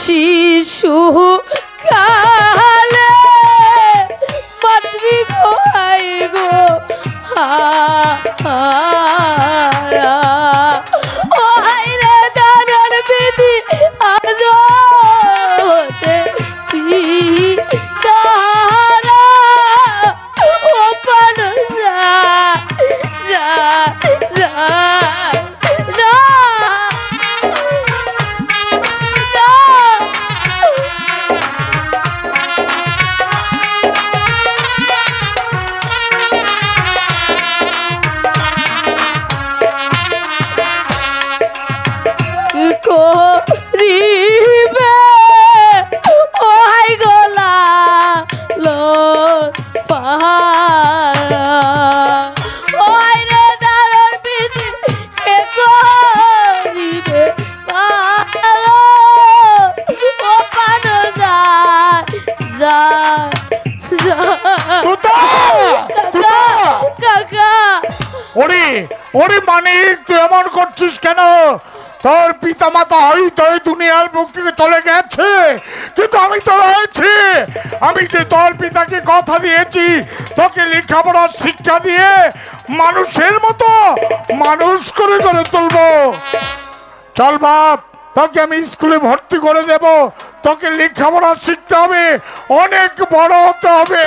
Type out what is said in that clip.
শিশু কালে মাতৃ গোহাই গো হারা ও হাইরে দানর বিধি আজ হতে পিতারা ও পান যা যা যা তুই এমন করছিস কেন? তোর পিতা মাতা হয়তো দুনিয়ার মুখ থেকে চলে গেছে, কিন্তু আমি তো রয়েছি। আমি যে তোর পিতাকে কথা দিয়েছি তোকে লেখাপড়ার শিক্ষা দিয়ে মানুষের মতো মানুষ করে করে তুলবো। চল বাপ, তোকে আমি স্কুলে ভর্তি করে দেব। তোকে লেখাপড়া শিখতে হবে, অনেক বড় হতে হবে।